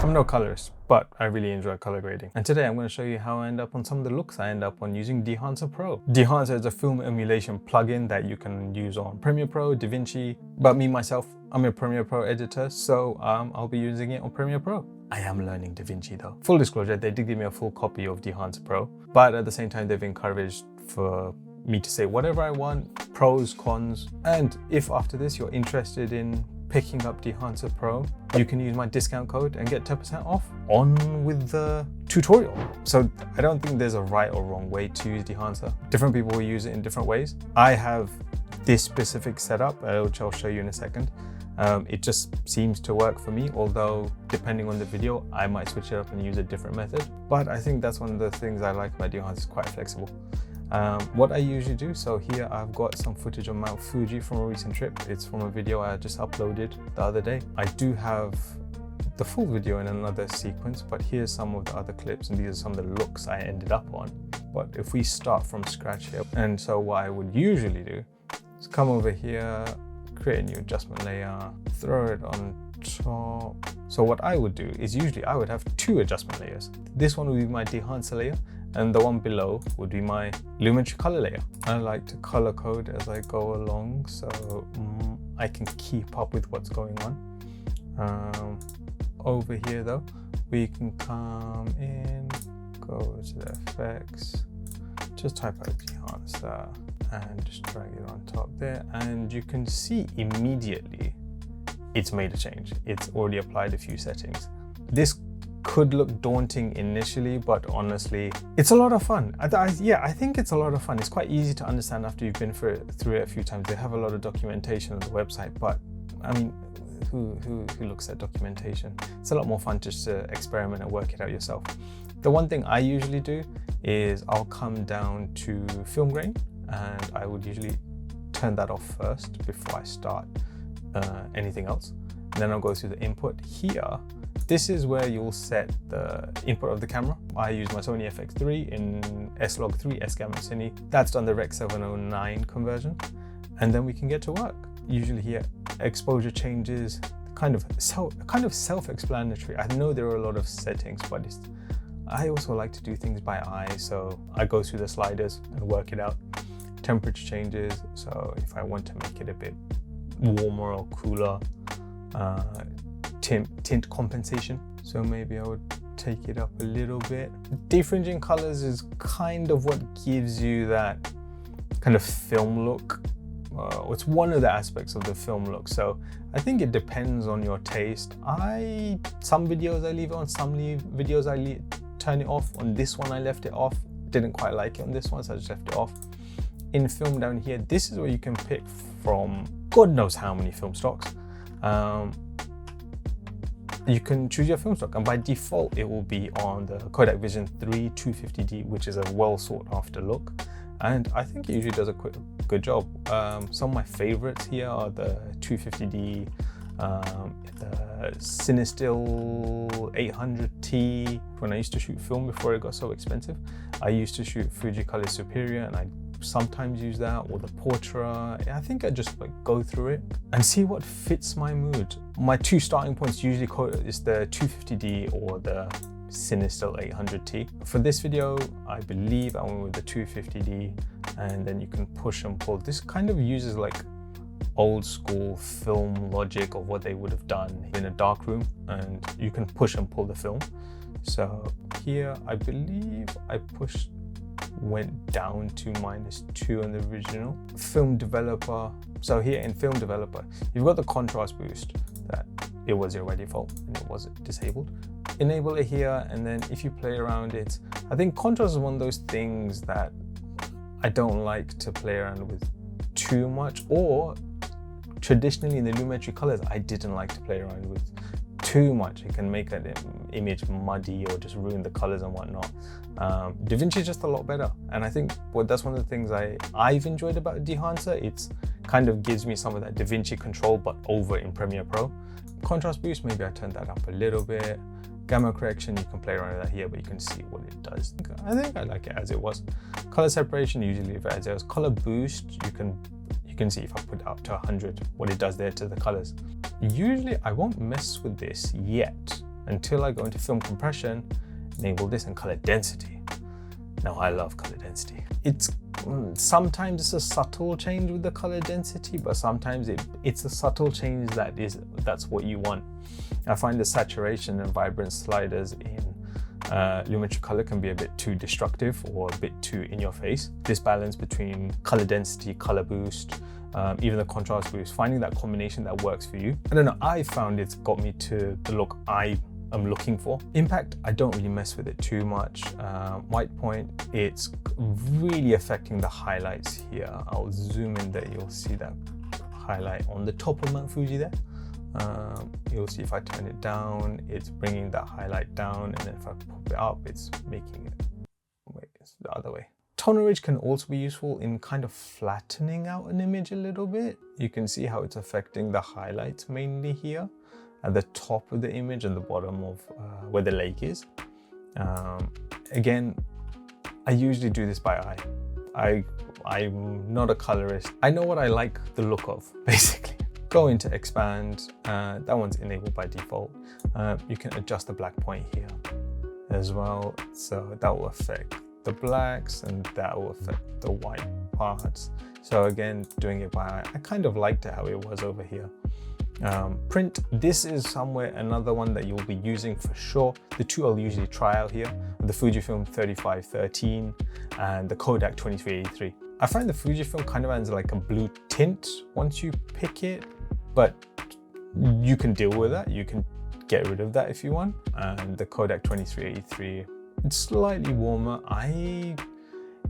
I'm no colorist, but I really enjoy color grading. And today I'm going to show you how I end up on some of the looks I end up on using Dehancer Pro. Dehancer is a film emulation plugin that you can use on Premiere Pro, DaVinci, but me myself, I'm a Premiere Pro editor, so I'll be using it on Premiere Pro. I am learning DaVinci though. Full disclosure, they did give me a full copy of Dehancer Pro, but at the same time they've encouraged for me to say whatever I want, pros, cons, and if after this you're interested in picking up Dehancer Pro, you can use my discount code and get 10% off. On with the tutorial. So I don't think there's a right or wrong way to use Dehancer. Different people will use it in different ways. I have this specific setup, which I'll show you in a second. It just seems to work for me, although depending on the video, I might switch it up and use a different method. But I think that's one of the things I like about Dehancer, it's quite flexible. What I usually do, so here I've got some footage of Mount Fuji from a recent trip. It's from a video I just uploaded the other day. I do have the full video in another sequence, but here's some of the other clips and these are some of the looks I ended up on. But if we start from scratch here, and so what I would usually do is come over here, create a new adjustment layer, throw it on top. So what I would do is usually I would have two adjustment layers. This one would be my Dehancer layer, and the one below would be my Lumetri Color layer. I like to color code as I go along so I can keep up with what's going on. Over here though, we can come in, go to the effects, just type out Dehancer and just drag it on top there, and you can see immediately it's made a change. It's already applied a few settings. This could look daunting initially, but honestly, it's a lot of fun. I think it's a lot of fun. It's quite easy to understand after you've been through it a few times. They have a lot of documentation on the website, but I mean, who looks at documentation? It's a lot more fun just to experiment and work it out yourself. The one thing I usually do is I'll come down to film grain, and I would usually turn that off first before I start anything else. And then I'll go through the input here. This is where you'll set the input of the camera. I use my Sony FX3 in S-Log3 S-Gamma Cine. That's done the Rec 709 conversion. And then we can get to work. Usually here, exposure changes, kind of self-explanatory. I know there are a lot of settings, but I also like to do things by eye. So I go through the sliders and work it out. Temperature changes. So if I want to make it a bit warmer or cooler, tint compensation, so maybe I would take it up a little bit. Defringing colors is kind of what gives you that kind of film look. It's one of the aspects of the film look, so I think it depends on your taste. Some videos I leave it on, some videos I turn it off. On this one I left it off, didn't quite like it on this one, so I just left it off. In film down here, this is where you can pick from God knows how many film stocks. You can choose your film stock, and by default it will be on the Kodak Vision 3 250D, which is a well sought after look, and I think it usually does a good job. Some of my favorites here are the 250D, the Cinestill 800T. When I used to shoot film before it got so expensive, I used to shoot Fuji Color Superior, and I sometimes use that, or the Portra. I think I just go through it and see what fits my mood. My two starting points usually is the 250D or the Cinestill 800T. For this video, I believe I went with the 250D, and then you can push and pull. This kind of uses like old school film logic of what they would have done in a dark room, and you can push and pull the film. So here, I believe I went down to -2 on the original. Film developer. So here in film developer, you've got the contrast boost that it was your by default and it was disabled. Enable it here, and then if you play around it, I think contrast is one of those things that I don't like to play around with too much, or traditionally in the Lumetri colors, I didn't like to play around with too much. It can make that image muddy or just ruin the colors and whatnot. DaVinci is just a lot better, and I think that's one of the things I've enjoyed about Dehancer. It's kind of gives me some of that DaVinci control, but over in Premiere Pro. Contrast boost, maybe I turn that up a little bit. Gamma correction, you can play around with that here, but you can see what it does. I think I like it as it was. Color separation, usually leave it as it was. Color boost, you can see if I put it up to 100, what it does there to the colors. Usually I won't mess with this yet, until I go into film compression, enable this, and color density. Now I love color density. It's sometimes it's a subtle change with the color density, but sometimes it's a subtle change that's what you want. I find the saturation and vibrance sliders in Lumetri Color can be a bit too destructive or a bit too in your face. This balance between color density, color boost, even the contrast boost, finding that combination that works for you. I don't know, I found it's got me to the look I'm looking for. Impact, I don't really mess with it too much. White point, it's really affecting the highlights here. I'll zoom in there, you'll see that highlight on the top of Mount Fuji there. You'll see if I turn it down, it's bringing that highlight down, and then if I pop it up, it's making it, wait, it's the other way. Tonal ridge can also be useful in kind of flattening out an image a little bit. You can see how it's affecting the highlights mainly here at the top of the image and the bottom of where the lake is. Again, I usually do this by eye. I'm not a colorist. I know what I like the look of, basically. Go into expand, that one's enabled by default. You can adjust the black point here as well. So that will affect the blacks and that will affect the white parts. So again, doing it by eye, I kind of liked it how it was over here. Print, this is somewhere another one that you'll be using for sure. The two I'll usually try out here, the Fujifilm 3513 and the Kodak 2383. I find the Fujifilm kind of adds like a blue tint once you pick it, but you can deal with that. You can get rid of that if you want. And the Kodak 2383, it's slightly warmer.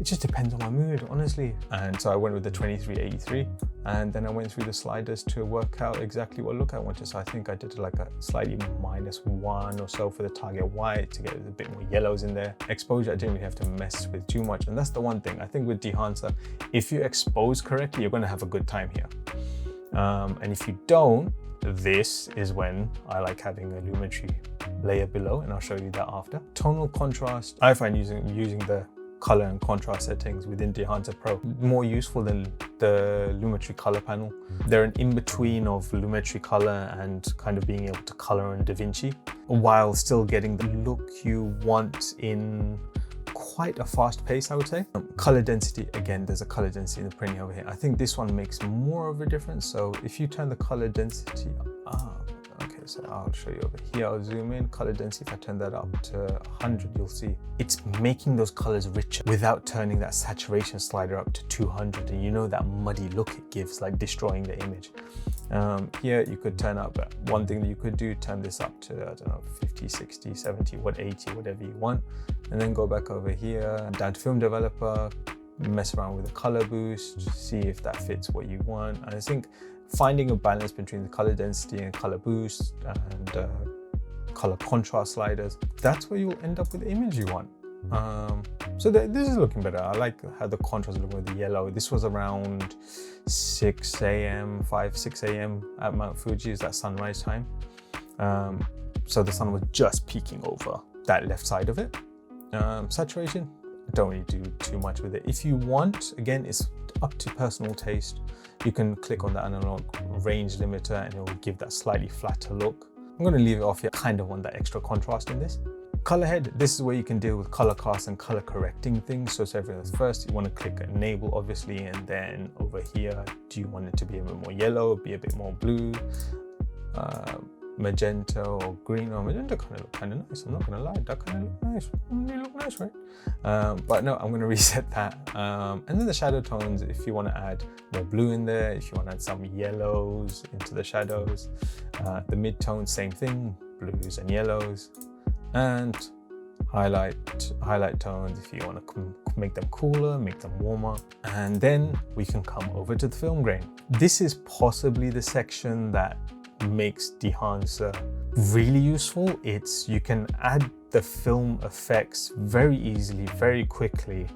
It just depends on my mood, honestly. And so I went with the 2383, and then I went through the sliders to work out exactly what look I wanted. So I think I did like a slightly -1 or so for the target white to get a bit more yellows in there. Exposure, I didn't really have to mess with too much. And that's the one thing, I think with Dehancer, if you expose correctly, you're gonna have a good time here. And if you don't, this is when I like having a Lumetri layer below, and I'll show you that after. Tonal contrast, I find using the color and contrast settings within Dehancer Pro more useful than the Lumetri Color panel. They're an in-between of Lumetri Color and kind of being able to color in DaVinci while still getting the look you want in quite a fast pace, I would say. Color density, again, there's a color density in the printing over here. I think this one makes more of a difference. So if you turn the color density up, okay, so I'll show you over here. I'll zoom in, color density, if I turn that up to 100, you'll see it's making those colors richer without turning that saturation slider up to 200. And you know that muddy look it gives, like destroying the image. Here you could turn up, one thing that you could do, turn this up to, I don't know, 50, 60, 70, 80, whatever you want. And then go back over here, down to film developer, mess around with the color boost, see if that fits what you want. And I think finding a balance between the color density and color boost and color contrast sliders, that's where you'll end up with the image you want. So this is looking better. I like how the contrast is looking with the yellow. This was around 6 a.m., 6 a.m. at Mount Fuji, is that sunrise time. So the sun was just peeking over that left side of it. Saturation, don't really do too much with it. If you want, again, it's up to personal taste. You can click on the analog range limiter and it will give that slightly flatter look. I'm going to leave it off here. Kind of want that extra contrast in this. Color head, this is where you can deal with color cast and color correcting things. So first you want to click enable, obviously, and then over here, do you want it to be a bit more yellow, be a bit more blue, magenta or green? Or magenta kind of look kind of nice, I'm not gonna lie, that kind of look nice. They look nice, right? But no, I'm gonna reset that. And then the shadow tones, if you want to add more blue in there, if you want to add some yellows into the shadows. The mid-tones, same thing, blues and yellows. And highlight tones, if you want to make them cooler, make them warmer. And then we can come over to the film grain. This is possibly the section that makes Dehancer really useful. You can add the film effects very easily, very quickly,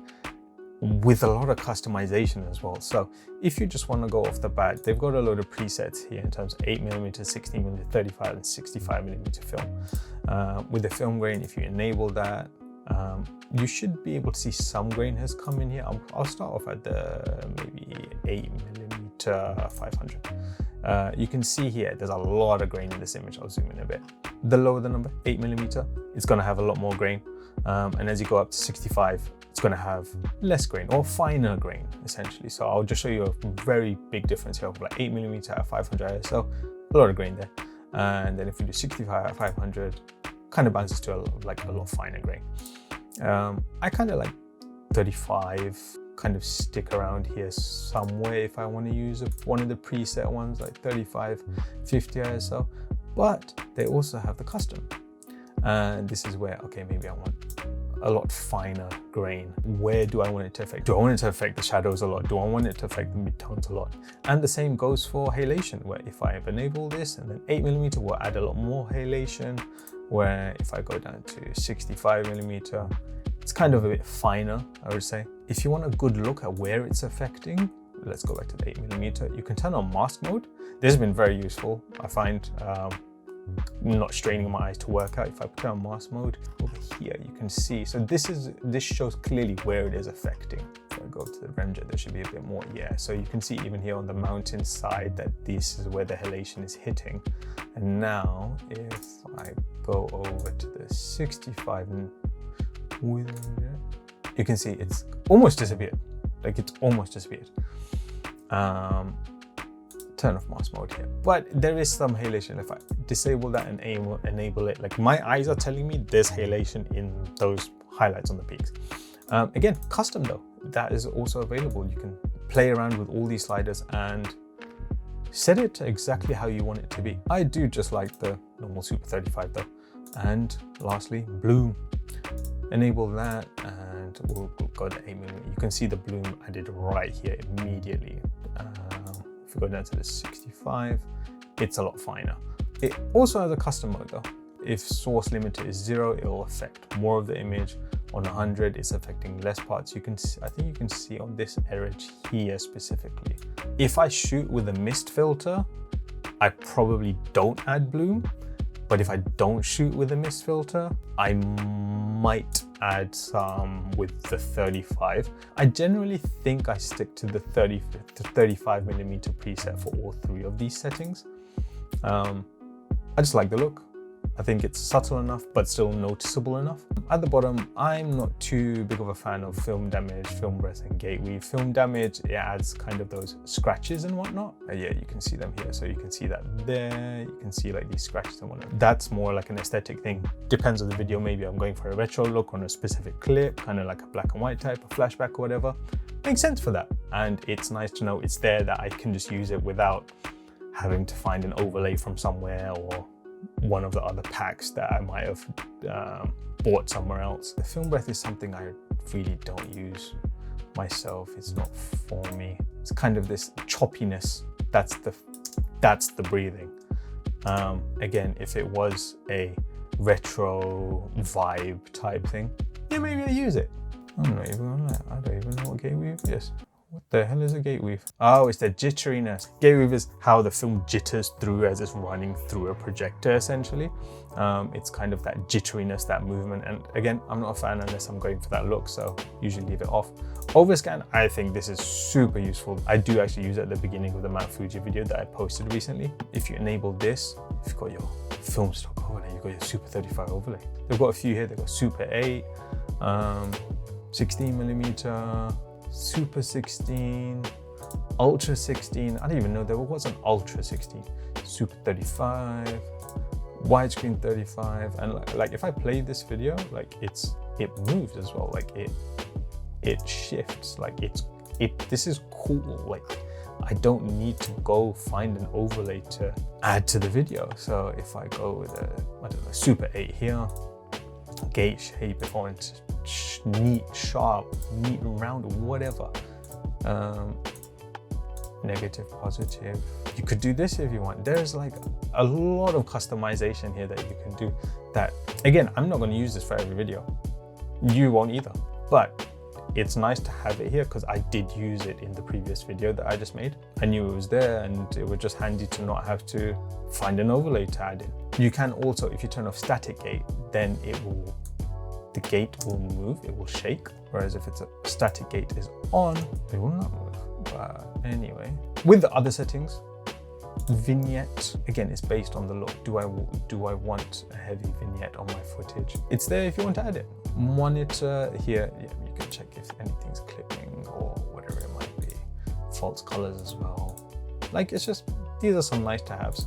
with a lot of customization as well. So if you just want to go off the bat, they've got a load of presets here in terms of 8mm, 16mm, 35 and 65mm film. With the film grain, if you enable that, you should be able to see some grain has come in here. I'll start off at the maybe 8mm 500. You can see here, there's a lot of grain in this image. I'll zoom in a bit. The lower the number, 8mm, it's gonna have a lot more grain. And as you go up to 65, it's gonna have less grain or finer grain, essentially. So I'll just show you a very big difference here of like 8mm at 500 ISO, a lot of grain there. And then if we do 65 at 500, kind of bounces to a lot finer grain. I kind of like 35, kind of stick around here somewhere if I want to use one of the preset ones, like 35, 50 ISO, but they also have the custom. And this is where, okay, maybe I want a lot finer grain. Where do I want it to affect? Do I want it to affect the shadows a lot? Do I want it to affect the midtones a lot? And the same goes for halation, where if I enable this and then 8mm will add a lot more halation, where if I go down to 65mm, it's kind of a bit finer, I would say. If you want a good look at where it's affecting, let's go back to the 8mm. You can turn on mask mode. This has been very useful. I find not straining my eyes to work out. If I put on mask mode over here, you can see. So this shows clearly where it is affecting. If I go to the render, there should be a bit more. Yeah, so you can see even here on the mountain side that this is where the halation is hitting. And now if I go over to the 65 and you can see it's almost disappeared. Like it's almost disappeared. Turn off mask mode here, but there is some halation. If I disable that and enable it, like my eyes are telling me there's halation in those highlights on the peaks. Again, custom though, that is also available. You can play around with all these sliders and set it to exactly how you want it to be. I do just like the normal Super 35 though. And lastly, bloom. Enable that and we'll go to 8mm. You can see the bloom added right here immediately. If we go down to the 65, it's a lot finer. It also has a custom mode though. If source limiter is 0, it will affect more of the image. On 100, it's affecting less parts. You can see, I think you can see on this edge here specifically. If I shoot with a mist filter, I probably don't add bloom. But if I don't shoot with a mist filter, I might add some with the 35. I generally think I stick to the 35mm preset for all three of these settings. I just like the look. I think it's subtle enough, but still noticeable enough. At the bottom, I'm not too big of a fan of film damage, film breath, and gate weave. Film damage, it adds kind of those scratches and whatnot. Yeah, you can see them here. So you can see that there, you can see like these scratches and whatnot. That's more like an aesthetic thing. Depends on the video. Maybe I'm going for a retro look on a specific clip, kind of like a black and white type, a flashback or whatever. Makes sense for that. And it's nice to know it's there, that I can just use it without having to find an overlay from somewhere or one of the other packs that I might have bought somewhere else. The film breath is something I really don't use myself. It's not for me. It's kind of this choppiness. That's the breathing. Again, if it was a retro vibe type thing, yeah, maybe I use it. I'm not even on that. I don't even know what gate weave is. What the hell is a gate weave? Oh, it's the jitteriness. Gate weave is how the film jitters through as it's running through a projector, essentially. It's kind of that jitteriness, that movement. And again, I'm not a fan unless I'm going for that look, so usually leave it off. Overscan, I think this is super useful. I do actually use it at the beginning of the Mount Fuji video that I posted recently. If you enable this, if you've got your film stock overlay, you've got your Super 35 overlay. They've got a few here. They've got Super 8, 16mm, Super 16, Ultra 16. I didn't even know there was an Ultra 16. Super 35, widescreen 35, and like if I play this video, like it moves as well. Like it shifts. Like this is cool. Like I don't need to go find an overlay to add to the video. So if I go with a, I don't know, Super 8 here, gate shape, if I want neat, sharp, neat, round, whatever. Negative, positive. You could do this if you want. There's like a lot of customization here that you can do that, again, I'm not going to use this for every video. You won't either, but it's nice to have it here because I did use it in the previous video that I just made. I knew it was there and it was just handy to not have to find an overlay to add in. You can also, if you turn off static gate, then the gate will move, it will shake. Whereas if it's a static gate is on, it will not move. But anyway, with the other settings, Vignette, again, it's based on the look. Do I want a heavy vignette on my footage? It's there if you want to add it. Monitor here, yeah, you can check if anything's clipping or whatever it might be. False colors as well. Like, it's just, these are some nice to haves.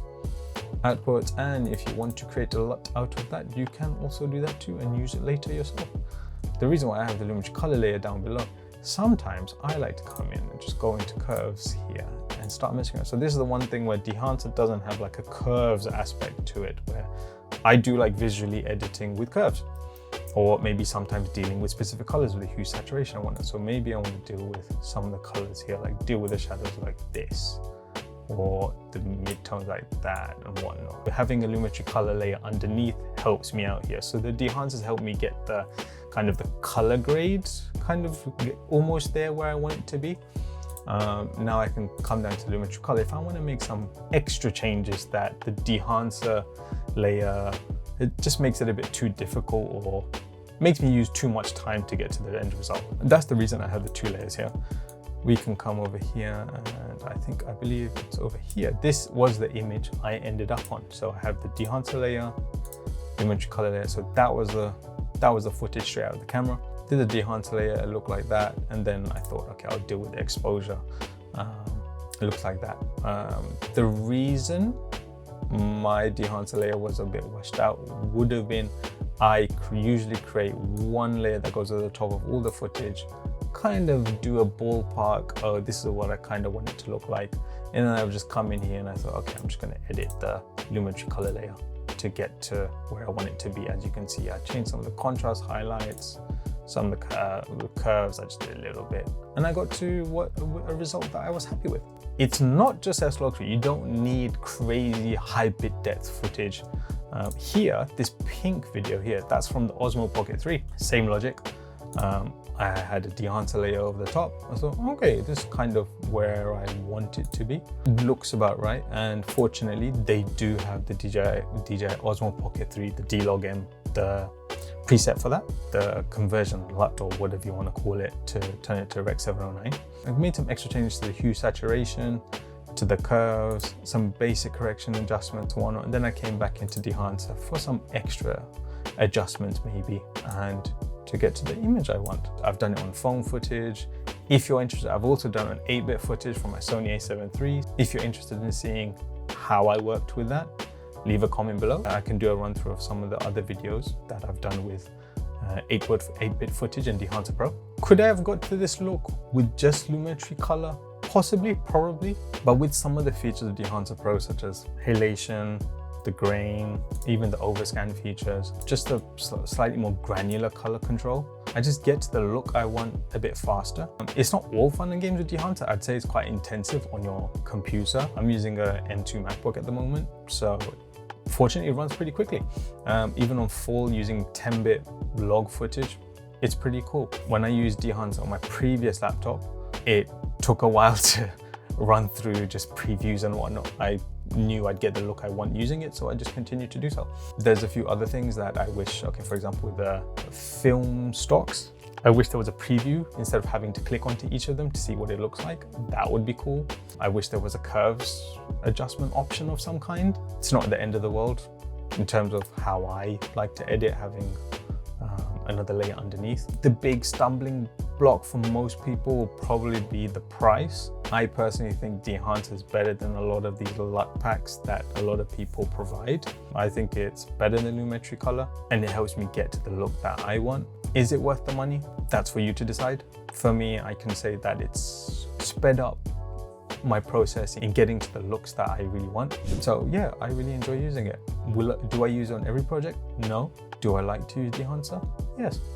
Outputs, and if you want to create a lot out of that, you can also do that too and use it later yourself. The reason why I have the Lumetri Color layer down below, sometimes I like to come in and just go into curves here and start messing around. So this is the one thing where Dehancer doesn't have like a curves aspect to it, where I do like visually editing with curves, or maybe sometimes dealing with specific colors with the hue, saturation and whatnot. So maybe I want to deal with some of the colors here, like deal with the shadows like this, or the midtones like that and whatnot. Having a Lumetri Color layer underneath helps me out here. So the Dehancers help me get the kind of the color grades kind of almost there where I want it to be. Now I can come down to Lumetri Color. If I want to make some extra changes that the Dehancer layer, it just makes it a bit too difficult or makes me use too much time to get to the end result. And that's the reason I have the two layers here. We can come over here, and I believe it's over here. This was the image I ended up on. So I have the Dehancer layer, Lumetri Color layer. So that was the footage straight out of the camera. Did the Dehancer layer, it looked like that. And then I thought, okay, I'll deal with the exposure. It looks like that. The reason my Dehancer layer was a bit washed out would have been, I usually create one layer that goes over the top of all the footage, kind of do a ballpark, oh, this is what I kind of want it to look like. And then I would just come in here and I thought, okay, I'm just going to edit the Lumetri Color layer to get to where I want it to be. As you can see, I changed some of the contrast highlights, some of the curves, I just did a little bit. And I got to a result that I was happy with. It's not just S-Log 3, you don't need crazy high bit depth footage. Here, this pink video here, that's from the Osmo Pocket 3, same logic. I had a Dehancer layer over the top. I thought, okay, this is kind of where I want it to be. It looks about right. And fortunately, they do have the DJI Osmo Pocket 3, the D-Log-M, the preset for that, the conversion LUT or whatever you want to call it, to turn it to Rec 709. I've made some extra changes to the hue, saturation, to the curves, some basic correction adjustments and whatnot. And then I came back into Dehancer for some extra adjustments maybe, and to get to the image I want. I've done it on phone footage. If you're interested, I've also done an 8-bit footage from my Sony FX3 III. If you're interested in seeing how I worked with that, leave a comment below. I can do a run through of some of the other videos that I've done with 8-bit footage and Dehancer Pro. Could I have got to this look with just Lumetri Color? Possibly, probably, but with some of the features of Dehancer Pro, such as halation, the grain, even the overscan features, just a slightly more granular color control, I just get to the look I want a bit faster. It's not all fun and games with Dehancer. I'd say it's quite intensive on your computer. I'm using a M2 MacBook at the moment, so fortunately it runs pretty quickly. Even on full using 10-bit log footage, it's pretty cool. When I used Dehancer on my previous laptop, it took a while to run through just previews and whatnot. I knew I'd get the look I want using it, so I just continued to do so. There's a few other things that I wish, okay, for example, with the film stocks, I wish there was a preview instead of having to click onto each of them to see what it looks like. That would be cool. I wish there was a curves adjustment option of some kind. It's not the end of the world in terms of how I like to edit, having another layer underneath. The big stumbling block for most people will probably be the price. I personally think Dehancer is better than a lot of these LUT packs that a lot of people provide. I think it's better than Lumetri Color, and it helps me get to the look that I want. Is it worth the money? That's for you to decide. For me, I can say that it's sped up my process in getting to the looks that I really want. So yeah, I really enjoy using it. Do I use it on every project? No. Do I like to use Dehancer? Yes.